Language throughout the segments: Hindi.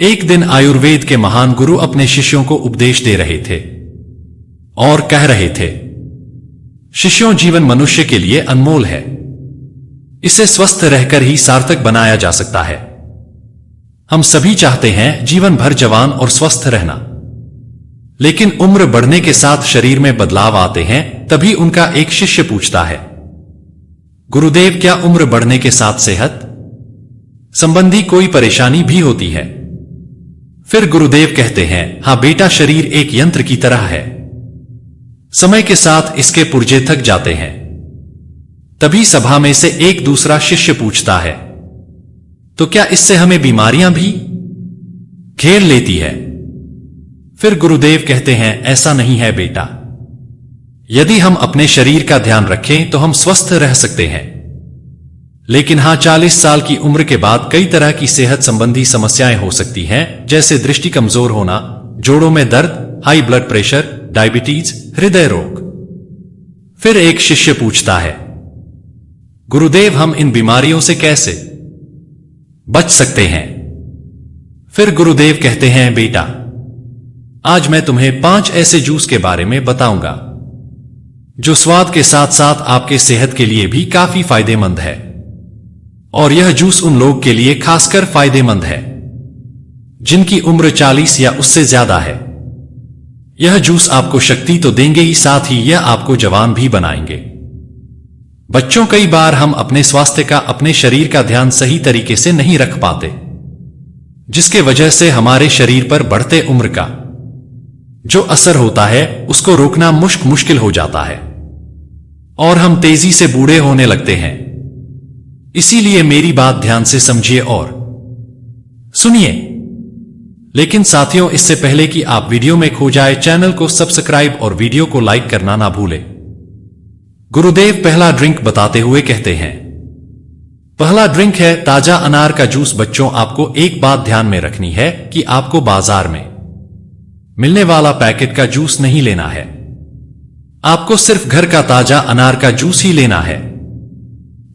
एक दिन आयुर्वेद के महान गुरु अपने शिष्यों को उपदेश दे रहे थे और कह रहे थे, शिष्यों, जीवन मनुष्य के लिए अनमोल है। इसे स्वस्थ रहकर ही सार्थक बनाया जा सकता है। हम सभी चाहते हैं जीवन भर जवान और स्वस्थ रहना, लेकिन उम्र बढ़ने के साथ शरीर में बदलाव आते हैं। तभी उनका एक शिष्य पूछता है, गुरुदेव, क्या उम्र बढ़ने के साथ सेहत संबंधी कोई परेशानी भी होती है? फिर गुरुदेव कहते हैं, हां बेटा, शरीर एक यंत्र की तरह है। समय के साथ इसके पुर्जे थक जाते हैं। तभी सभा में से एक दूसरा शिष्य पूछता है, तो क्या इससे हमें बीमारियां भी घेर लेती है? फिर गुरुदेव कहते हैं, ऐसा नहीं है बेटा। यदि हम अपने शरीर का ध्यान रखें तो हम स्वस्थ रह सकते हैं, लेकिन हां, 40 साल की उम्र के बाद कई तरह की सेहत संबंधी समस्याएं हो सकती हैं, जैसे दृष्टि कमजोर होना, जोड़ों में दर्द, हाई ब्लड प्रेशर, डायबिटीज, हृदय रोग। फिर एक शिष्य पूछता है, गुरुदेव, हम इन बीमारियों से कैसे बच सकते हैं? फिर गुरुदेव कहते हैं, बेटा, आज मैं तुम्हें 5 ऐसे जूस के बारे में बताऊंगा जो स्वाद के साथ साथ आपके सेहत के लिए भी काफी फायदेमंद है। और यह जूस उन लोग के लिए खासकर फायदेमंद है जिनकी उम्र 40 या उससे ज्यादा है। यह जूस आपको शक्ति तो देंगे ही, साथ ही यह आपको जवान भी बनाएंगे। बच्चों, कई बार हम अपने स्वास्थ्य का, अपने शरीर का ध्यान सही तरीके से नहीं रख पाते, जिसके वजह से हमारे शरीर पर बढ़ते उम्र का जो असर होता है उसको रोकना मुश्किल हो जाता है और हम तेजी से बूढ़े होने लगते हैं। इसीलिए मेरी बात ध्यान से समझिए और सुनिए। लेकिन साथियों, इससे पहले कि आप वीडियो में खो जाए, चैनल को सब्सक्राइब और वीडियो को लाइक करना ना भूलें। गुरुदेव पहला ड्रिंक बताते हुए कहते हैं, पहला ड्रिंक है ताजा अनार का जूस। बच्चों, आपको एक बात ध्यान में रखनी है कि आपको बाजार में मिलने वाला पैकेट का जूस नहीं लेना है। आपको सिर्फ घर का ताजा अनार का जूस ही लेना है।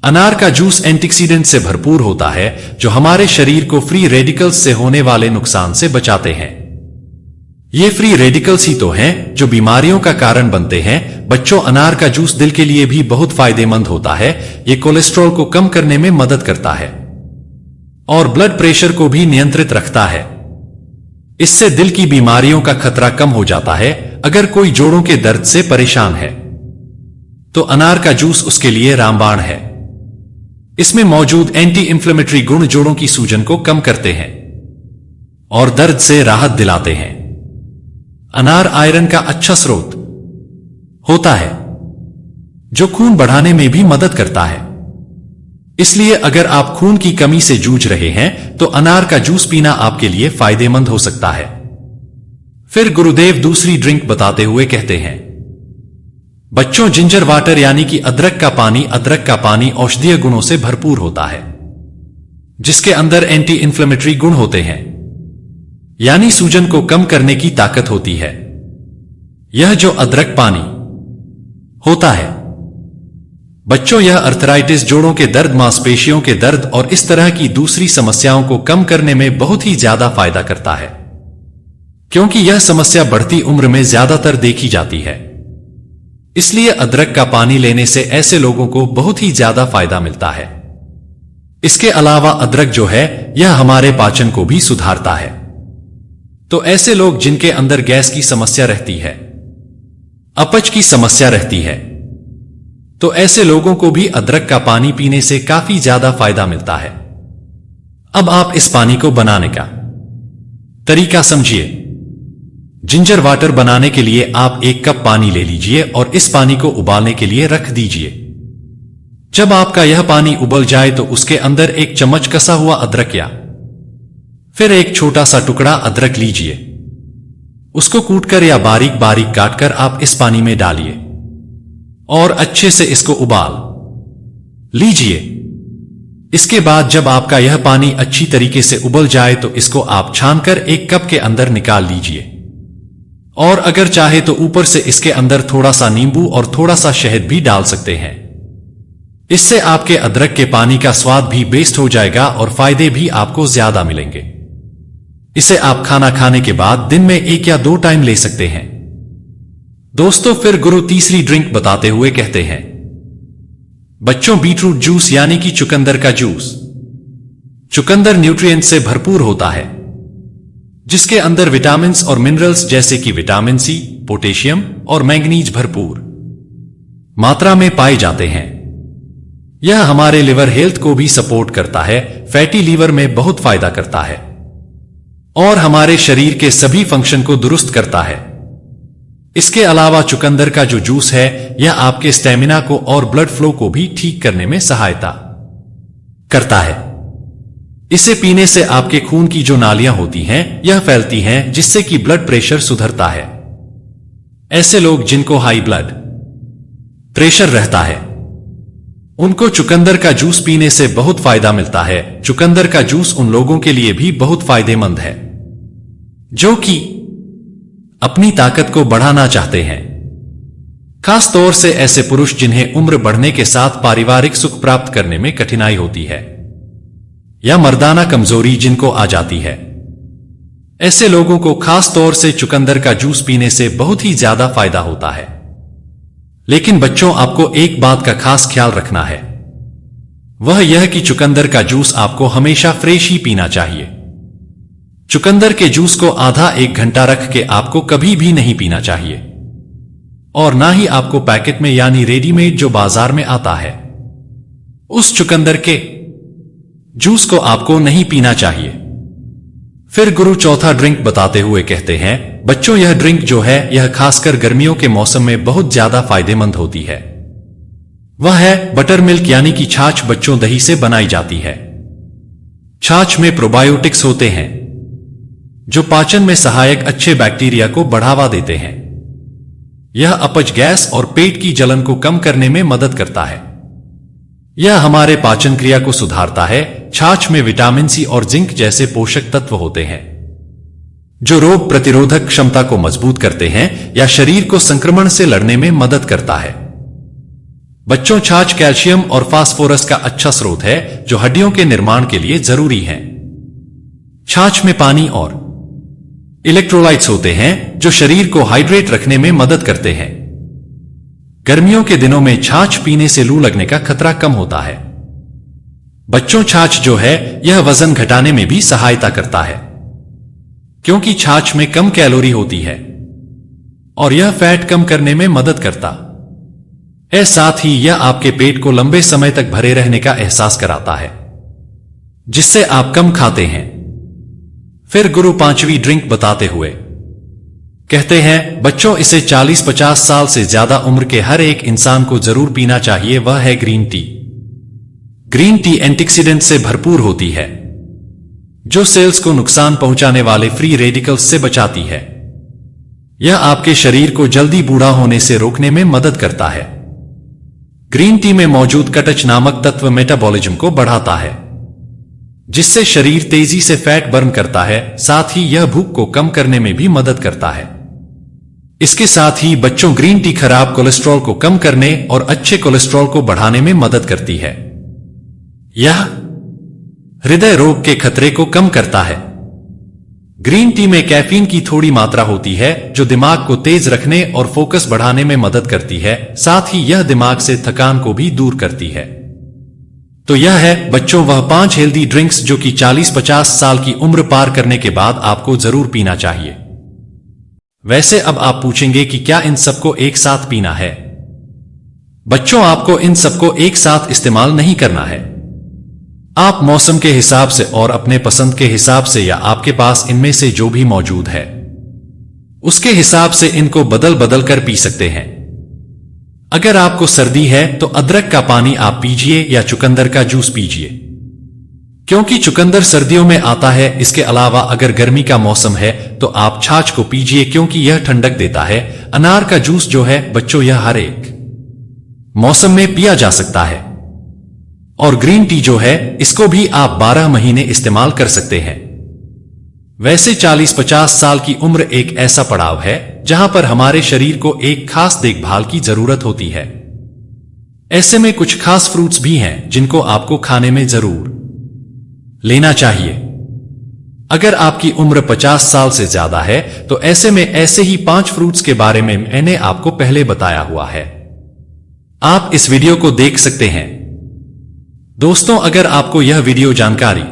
अनार का जूस एंटीऑक्सीडेंट से भरपूर होता है जो हमारे शरीर को फ्री रेडिकल्स से होने वाले नुकसान से बचाते हैं। ये फ्री रेडिकल्स ही तो हैं जो बीमारियों का कारण बनते हैं। बच्चों, अनार का जूस दिल के लिए भी बहुत फायदेमंद होता है। ये कोलेस्ट्रॉल को कम करने में मदद करता है और ब्लड प्रेशर को भी नियंत्रित रखता है। इससे दिल की बीमारियों का खतरा कम हो जाता है। अगर कोई जोड़ों के दर्द से परेशान है तो अनार का जूस उसके लिए रामबाण है। इसमें मौजूद एंटी इंफ्लेमेटरी गुण जोड़ों की सूजन को कम करते हैं और दर्द से राहत दिलाते हैं। अनार आयरन का अच्छा स्रोत होता है जो खून बढ़ाने में भी मदद करता है। इसलिए अगर आप खून की कमी से जूझ रहे हैं तो अनार का जूस पीना आपके लिए फायदेमंद हो सकता है। फिर गुरुदेव दूसरी ड्रिंक बताते हुए कहते हैं, बच्चों, जिंजर वाटर यानी कि अदरक का पानी। अदरक का पानी औषधीय गुणों से भरपूर होता है, जिसके अंदर एंटी इंफ्लेमेटरी गुण होते हैं, यानी सूजन को कम करने की ताकत होती है। यह जो अदरक पानी होता है बच्चों, यह अर्थराइटिस, जोड़ों के दर्द, मांसपेशियों के दर्द और इस तरह की दूसरी समस्याओं को कम करने में बहुत ही ज्यादा फायदा करता है, क्योंकि यह समस्या बढ़ती उम्र में ज्यादातर देखी जाती है। इसलिए अदरक का पानी लेने से ऐसे लोगों को बहुत ही ज्यादा फायदा मिलता है। इसके अलावा अदरक जो है यह हमारे पाचन को भी सुधारता है। तो ऐसे लोग जिनके अंदर गैस की समस्या रहती है, अपच की समस्या रहती है, तो ऐसे लोगों को भी अदरक का पानी पीने से काफी ज्यादा फायदा मिलता है। अब आप इस पानी को बनाने का तरीका समझिए। जिंजर वाटर बनाने के लिए आप 1 कप पानी ले लीजिए और इस पानी को उबालने के लिए रख दीजिए। जब आपका यह पानी उबल जाए तो उसके अंदर 1 चम्मच कसा हुआ अदरक या फिर एक छोटा सा टुकड़ा अदरक लीजिए। उसको कूटकर या बारीक बारीक काटकर आप इस पानी में डालिए और अच्छे से इसको उबाल लीजिए। इसके बाद जब आपका यह पानी अच्छी तरीके से उबल जाए तो इसको आप छानकर 1 कप के अंदर निकाल लीजिए। और अगर चाहे तो ऊपर से इसके अंदर थोड़ा सा नींबू और थोड़ा सा शहद भी डाल सकते हैं। इससे आपके अदरक के पानी का स्वाद भी बेस्ट हो जाएगा और फायदे भी आपको ज्यादा मिलेंगे। इसे आप खाना खाने के बाद दिन में 1 या 2 टाइम ले सकते हैं। दोस्तों, फिर गुरु तीसरी ड्रिंक बताते हुए कहते हैं, बच्चों, बीटरूट जूस यानी कि चुकंदर का जूस। चुकंदर न्यूट्रिएंट से भरपूर होता है, जिसके अंदर विटामिन्स और मिनरल्स जैसे कि विटामिन सी, पोटेशियम और मैंगनीज भरपूर मात्रा में पाए जाते हैं। यह हमारे लिवर हेल्थ को भी सपोर्ट करता है, फैटी लीवर में बहुत फायदा करता है और हमारे शरीर के सभी फंक्शन को दुरुस्त करता है। इसके अलावा चुकंदर का जो जूस है, यह आपके स्टेमिना को और ब्लड फ्लो को भी ठीक करने में सहायता करता है। इसे पीने से आपके खून की जो नालियां होती हैं, यह फैलती हैं, जिससे कि ब्लड प्रेशर सुधरता है। ऐसे लोग जिनको हाई ब्लड प्रेशर रहता है, उनको चुकंदर का जूस पीने से बहुत फायदा मिलता है। चुकंदर का जूस उन लोगों के लिए भी बहुत फायदेमंद है जो कि अपनी ताकत को बढ़ाना चाहते हैं, खास तौर से ऐसे पुरुष जिन्हें उम्र बढ़ने के साथ पारिवारिक सुख प्राप्त करने में कठिनाई होती है या मर्दाना कमजोरी जिनको आ जाती है। ऐसे लोगों को खास तौर से चुकंदर का जूस पीने से बहुत ही ज्यादा फायदा होता है। लेकिन बच्चों, आपको एक बात का खास ख्याल रखना है, वह यह कि चुकंदर का जूस आपको हमेशा फ्रेश ही पीना चाहिए। चुकंदर के जूस को आधा 1 घंटा रख के आपको कभी भी नहीं पीना चाहिए और ना ही आपको पैकेट में यानी रेडीमेड जो बाजार में आता है, उस चुकंदर के जूस को आपको नहीं पीना चाहिए। फिर गुरु चौथा ड्रिंक बताते हुए कहते हैं, बच्चों, यह ड्रिंक जो है, यह खासकर गर्मियों के मौसम में बहुत ज्यादा फायदेमंद होती है। वह है बटर मिल्क यानी कि छाछ। बच्चों, दही से बनाई जाती है। छाछ में प्रोबायोटिक्स होते हैं जो पाचन में सहायक अच्छे बैक्टीरिया को बढ़ावा देते हैं। यह अपच, गैस और पेट की जलन को कम करने में मदद करता है। यह हमारे पाचन क्रिया को सुधारता है। छाछ में विटामिन सी और जिंक जैसे पोषक तत्व होते हैं जो रोग प्रतिरोधक क्षमता को मजबूत करते हैं या शरीर को संक्रमण से लड़ने में मदद करता है। बच्चों, छाछ कैल्शियम और फास्फोरस का अच्छा स्रोत है जो हड्डियों के निर्माण के लिए जरूरी है। छाछ में पानी और इलेक्ट्रोलाइट्स होते हैं जो शरीर को हाइड्रेट रखने में मदद करते हैं। गर्मियों के दिनों में छाछ पीने से लू लगने का खतरा कम होता है। बच्चों, छाछ जो है, यह वजन घटाने में भी सहायता करता है क्योंकि छाछ में कम कैलोरी होती है और यह फैट कम करने में मदद करता है। साथ ही यह आपके पेट को लंबे समय तक भरे रहने का एहसास कराता है, जिससे आप कम खाते हैं। फिर गुरु पांचवी ड्रिंक बताते हुए कहते हैं, बच्चों, इसे 40-50 साल से ज्यादा उम्र के हर एक इंसान को जरूर पीना चाहिए। वह है green tea. Green tea antioxidant से भरपूर होती है जो सेल्स को नुकसान पहुंचाने वाले फ्री रेडिकल्स से बचाती है। यह आपके शरीर को जल्दी बूढ़ा होने से रोकने में मदद करता है। ग्रीन टी में मौजूद कटच नामक तत्व मेटाबॉलिज्म को बढ़ाता है, जिससे शरीर तेजी से फैट बर्न करता है। साथ ही यह भूख को कम करने में भी मदद करता है। इसके साथ ही बच्चों, ग्रीन टी खराब कोलेस्ट्रॉल को कम करने और अच्छे कोलेस्ट्रॉल को बढ़ाने में मदद करती है। यह हृदय रोग के खतरे को कम करता है। ग्रीन टी में कैफीन की थोड़ी मात्रा होती है जो दिमाग को तेज रखने और फोकस बढ़ाने में मदद करती है। साथ ही यह दिमाग से थकान को भी दूर करती है। तो यह है बच्चों वह 5 हेल्दी ड्रिंक्स जो कि 40-50 साल की उम्र पार करने के बाद आपको जरूर पीना चाहिए। वैसे अब आप पूछेंगे कि क्या इन सबको एक साथ पीना है? बच्चों, आपको इन सबको एक साथ इस्तेमाल नहीं करना है। आप मौसम के हिसाब से और अपने पसंद के हिसाब से या आपके पास इनमें से जो भी मौजूद है उसके हिसाब से इनको बदल बदल कर पी सकते हैं। अगर आपको सर्दी है तो अदरक का पानी आप पीजिए या चुकंदर का जूस पीजिए, क्योंकि चुकंदर सर्दियों में आता है। इसके अलावा अगर गर्मी का मौसम है तो आप छाछ को पीजिए क्योंकि यह ठंडक देता है। अनार का जूस जो है बच्चों, यह हर एक मौसम में पिया जा सकता है। और ग्रीन टी जो है, इसको भी आप 12 महीने इस्तेमाल कर सकते हैं। वैसे 40-50 साल की उम्र एक ऐसा पड़ाव है जहां पर हमारे शरीर को एक खास देखभाल की जरूरत होती है। ऐसे में कुछ खास फ्रूट्स भी हैं जिनको आपको खाने में जरूर लेना चाहिए। अगर आपकी उम्र 50 साल से ज्यादा है तो ऐसे में ऐसे ही 5 फ्रूट्स के बारे में मैंने आपको पहले बताया हुआ है, आप इस वीडियो को देख सकते हैं। दोस्तों, अगर आपको यह वीडियो जानकारी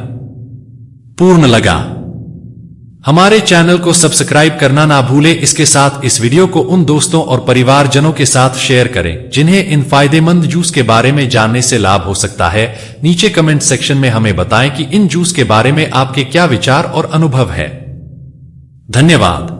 पूर्ण लगा, हमारे चैनल को सब्सक्राइब करना ना भूलें। इसके साथ इस वीडियो को उन दोस्तों और परिवारजनों के साथ शेयर करें जिन्हें इन फायदेमंद जूस के बारे में जानने से लाभ हो सकता है। नीचे कमेंट सेक्शन में हमें बताएं कि इन जूस के बारे में आपके क्या विचार और अनुभव है। धन्यवाद।